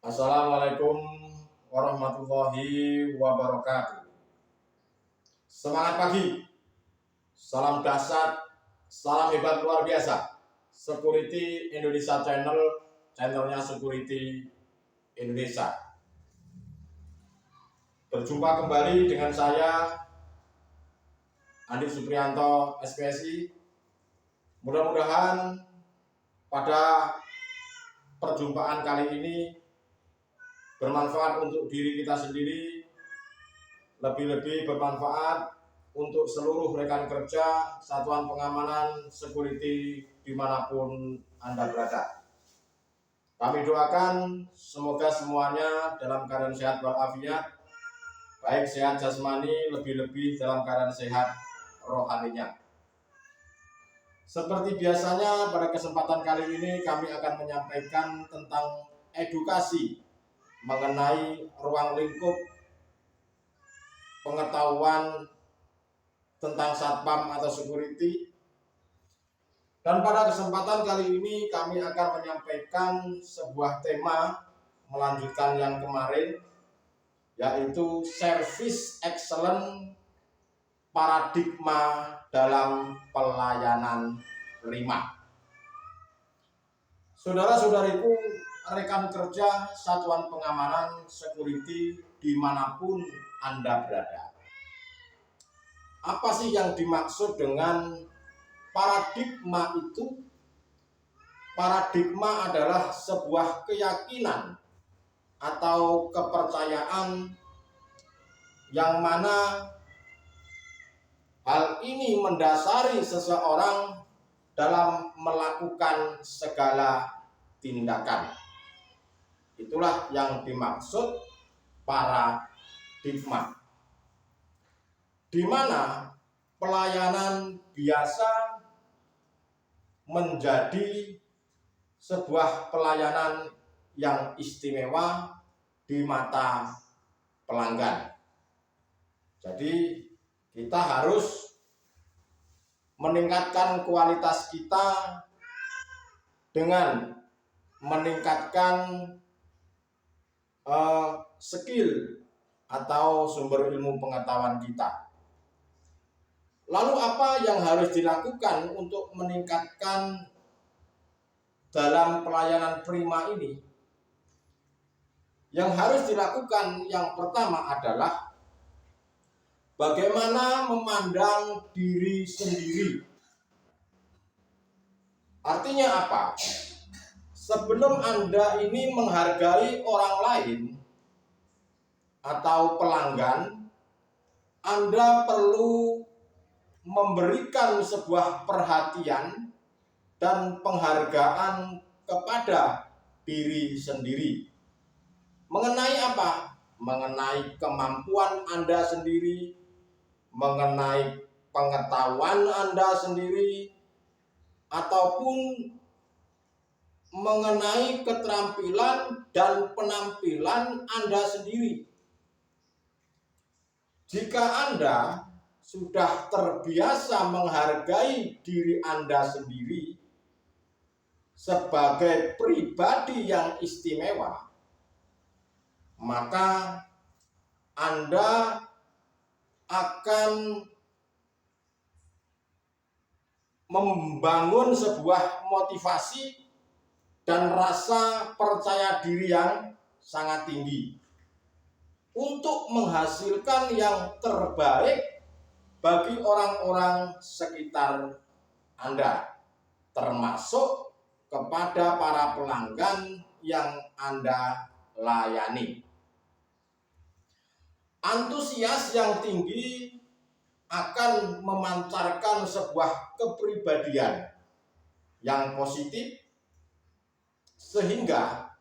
Assalamualaikum warahmatullahi wabarakatuh. Semangat pagi, salam dahsyat, salam hebat luar biasa. Security Indonesia Channel, channelnya Security Indonesia. Berjumpa kembali dengan saya, Andi Supriyanto, SPSI. Mudah-mudahan pada perjumpaan kali ini bermanfaat untuk diri kita sendiri, lebih-lebih bermanfaat untuk seluruh rekan kerja Satuan Pengamanan Security dimanapun Anda berada. Kami doakan semoga semuanya dalam keadaan sehat walafiat, baik sehat jasmani, lebih-lebih dalam keadaan sehat rohaninya. Seperti biasanya pada kesempatan kali ini kami akan menyampaikan tentang edukasi mengenai ruang lingkup pengetahuan tentang satpam atau security. Dan pada kesempatan kali ini kami akan menyampaikan sebuah tema melanjutkan yang kemarin, yaitu service excellence paradigma dalam pelayanan prima. Saudara-saudariku, rekan kerja Satuan Pengamanan Security dimanapun Anda berada. Apa sih yang dimaksud dengan paradigma itu? Paradigma adalah sebuah keyakinan atau kepercayaan yang mana hal ini mendasari seseorang dalam melakukan segala tindakan. Itulah yang dimaksud paradigma, di mana pelayanan biasa menjadi sebuah pelayanan yang istimewa di mata pelanggan. Jadi kita harus meningkatkan kualitas kita dengan meningkatkan skill atau sumber ilmu pengetahuan kita. Lalu apa yang harus dilakukan untuk meningkatkan dalam pelayanan prima ini? Yang harus dilakukan yang pertama adalah bagaimana memandang diri sendiri. Artinya apa? Sebelum Anda ini menghargai orang lain atau pelanggan, Anda perlu memberikan sebuah perhatian dan penghargaan kepada diri sendiri. Mengenai apa? Mengenai kemampuan Anda sendiri, mengenai pengetahuan Anda sendiri, ataupun mengenai keterampilan dan penampilan Anda sendiri. Jika Anda sudah terbiasa menghargai diri Anda sendiri sebagai pribadi yang istimewa, maka Anda akan membangun sebuah motivasi dan rasa percaya diri yang sangat tinggi untuk menghasilkan yang terbaik bagi orang-orang sekitar Anda, termasuk kepada para pelanggan yang Anda layani. Antusias yang tinggi akan memancarkan sebuah kepribadian yang positif, sehingga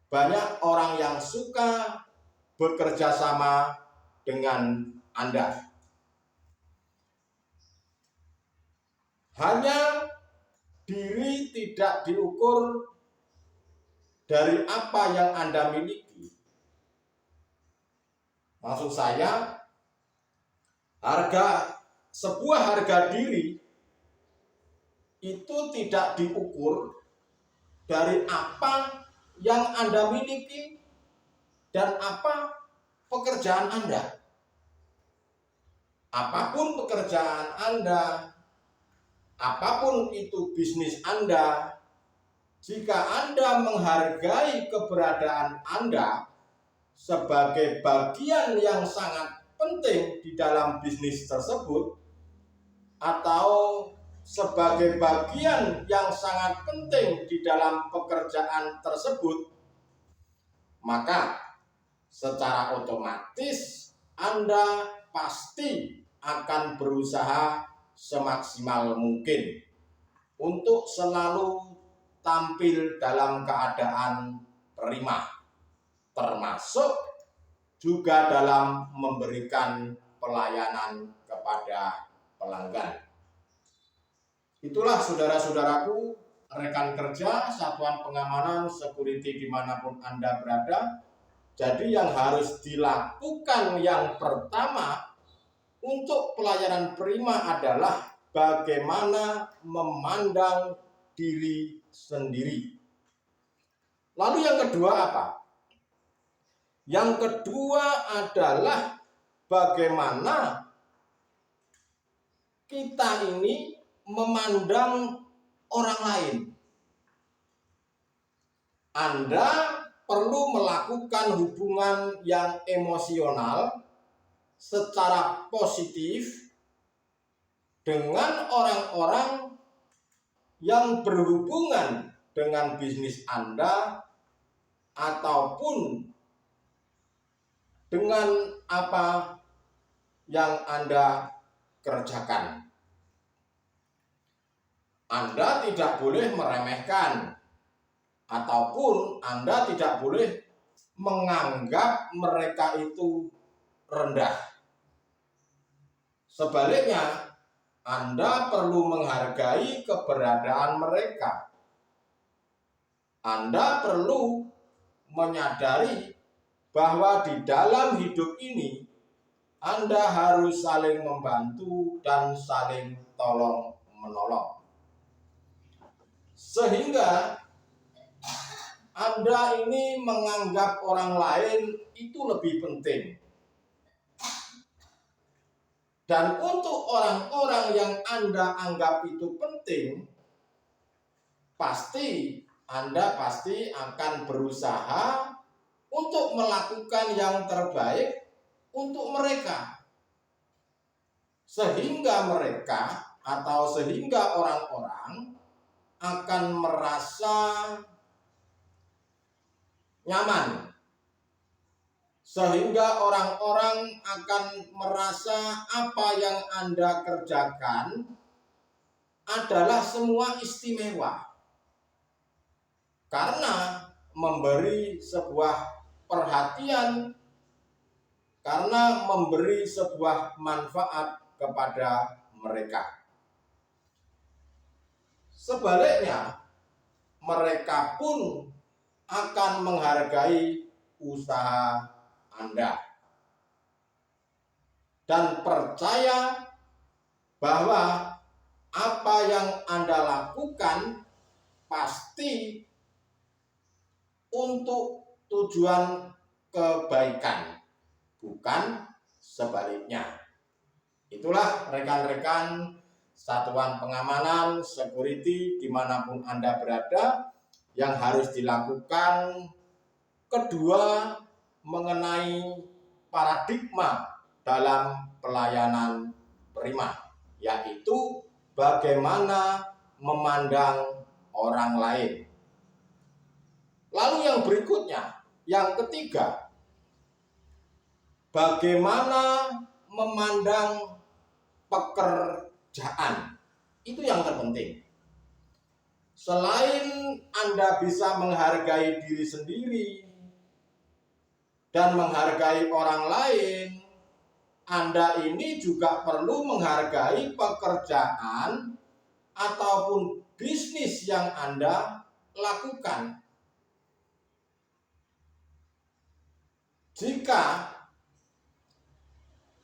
banyak orang yang suka bekerja sama dengan Anda. Hanya diri tidak diukur dari apa yang Anda miliki. Maksud saya, sebuah harga diri itu tidak diukur dari apa yang Anda miliki, dan apa pekerjaan Anda. Apapun pekerjaan Anda, apapun itu bisnis Anda, jika Anda menghargai keberadaan Anda sebagai bagian yang sangat penting di dalam bisnis tersebut, atau sebagai bagian yang sangat penting di dalam pekerjaan tersebut, maka secara otomatis Anda pasti akan berusaha semaksimal mungkin untuk selalu tampil dalam keadaan prima, termasuk juga dalam memberikan pelayanan kepada pelanggan. Itulah saudara-saudaraku, rekan kerja, satuan pengamanan, security dimanapun Anda berada. Jadi yang harus dilakukan yang pertama untuk pelayanan prima adalah bagaimana memandang diri sendiri. Lalu yang kedua apa? Yang kedua adalah bagaimana kita ini memandang orang lain. Anda perlu melakukan hubungan yang emosional secara positif dengan orang-orang yang berhubungan dengan bisnis Anda ataupun dengan apa yang Anda kerjakan. Anda tidak boleh meremehkan ataupun Anda tidak boleh menganggap mereka itu rendah. Sebaliknya, Anda perlu menghargai keberadaan mereka. Anda perlu menyadari bahwa di dalam hidup ini Anda harus saling membantu dan saling tolong-menolong. Sehingga Anda ini menganggap orang lain itu lebih penting. Dan untuk orang-orang yang Anda anggap itu penting, Anda pasti akan berusaha untuk melakukan yang terbaik untuk mereka. Sehingga orang-orang akan merasa nyaman. Sehingga orang-orang akan merasa apa yang Anda kerjakan adalah semua istimewa. Karena memberi sebuah perhatian, karena memberi sebuah manfaat kepada mereka. Sebaliknya, mereka pun akan menghargai usaha Anda dan percaya bahwa apa yang Anda lakukan pasti untuk tujuan kebaikan, bukan sebaliknya. Itulah rekan-rekan satuan pengamanan, security dimanapun Anda berada, yang harus dilakukan. Kedua, mengenai paradigma dalam pelayanan prima, yaitu bagaimana memandang orang lain. Lalu yang berikutnya, yang ketiga, bagaimana memandang pekerjaan. Itu yang terpenting. Selain Anda bisa menghargai diri sendiri dan menghargai orang lain, Anda ini juga perlu menghargai pekerjaan ataupun bisnis yang Anda lakukan. Jika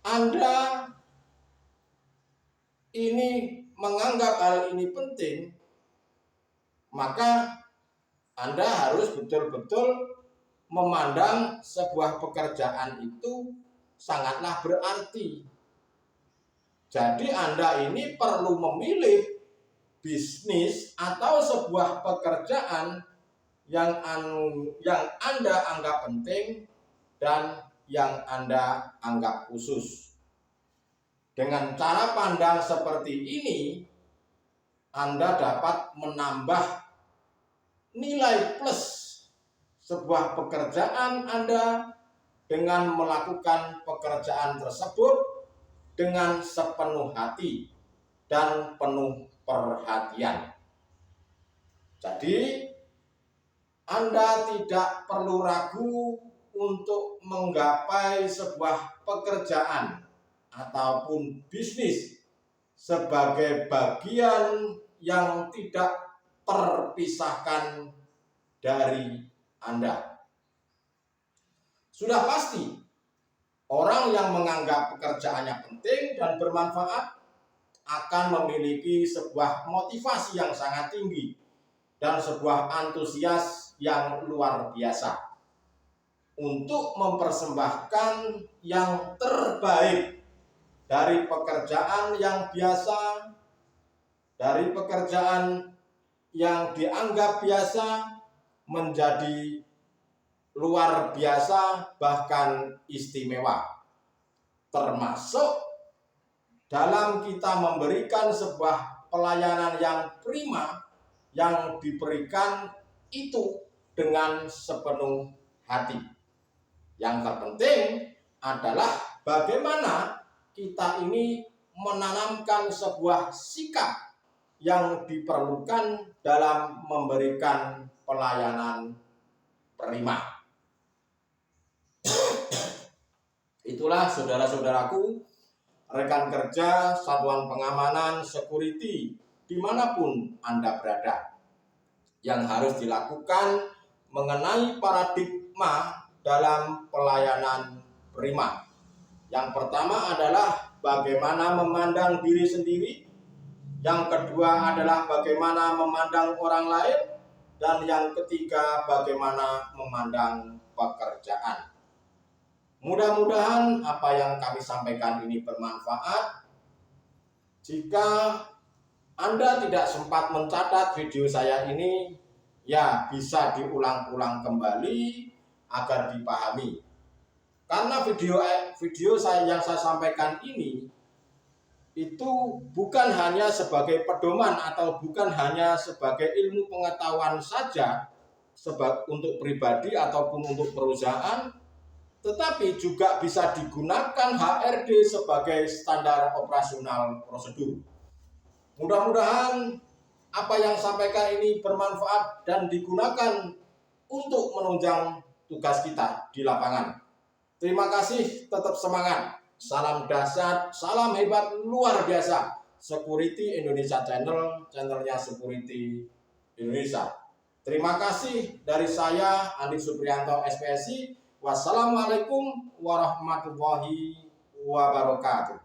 Anda ini menganggap hal ini penting, maka Anda harus betul-betul memandang sebuah pekerjaan itu sangatlah berarti. Jadi Anda ini perlu memilih bisnis atau sebuah pekerjaan yang Anda anggap penting dan yang Anda anggap khusus. Dengan cara pandang seperti ini, Anda dapat menambah nilai plus sebuah pekerjaan Anda dengan melakukan pekerjaan tersebut dengan sepenuh hati dan penuh perhatian. Jadi, Anda tidak perlu ragu untuk menggapai sebuah pekerjaan ataupun bisnis sebagai bagian yang tidak terpisahkan dari Anda. Sudah pasti, orang yang menganggap pekerjaannya penting dan bermanfaat akan memiliki sebuah motivasi yang sangat tinggi dan sebuah antusias yang luar biasa untuk mempersembahkan yang terbaik dari pekerjaan yang biasa, dari pekerjaan yang dianggap biasa menjadi luar biasa, bahkan istimewa. Termasuk dalam kita memberikan sebuah pelayanan yang prima yang diberikan itu dengan sepenuh hati. Yang terpenting adalah bagaimana kita ini menanamkan sebuah sikap yang diperlukan dalam memberikan pelayanan prima. Itulah saudara-saudaraku, rekan kerja, satuan pengamanan, security, dimanapun Anda berada, yang harus dilakukan mengenai paradigma dalam pelayanan prima. Yang pertama adalah bagaimana memandang diri sendiri, yang kedua adalah bagaimana memandang orang lain, dan yang ketiga bagaimana memandang pekerjaan. Mudah-mudahan apa yang kami sampaikan ini bermanfaat. Jika Anda tidak sempat mencatat video saya ini, ya bisa diulang-ulang kembali agar dipahami. Karena video yang saya sampaikan ini itu bukan hanya sebagai pedoman atau bukan hanya sebagai ilmu pengetahuan saja untuk pribadi ataupun untuk perusahaan, tetapi juga bisa digunakan HRD sebagai standar operasional prosedur. Mudah-mudahan apa yang sampaikan ini bermanfaat dan digunakan untuk menunjang tugas kita di lapangan. Terima kasih, tetap semangat. Salam dahsyat, salam hebat luar biasa. Security Indonesia Channel, channelnya Security Indonesia. Terima kasih dari saya, Andi Supriyanto, SPSI. Wassalamualaikum warahmatullahi wabarakatuh.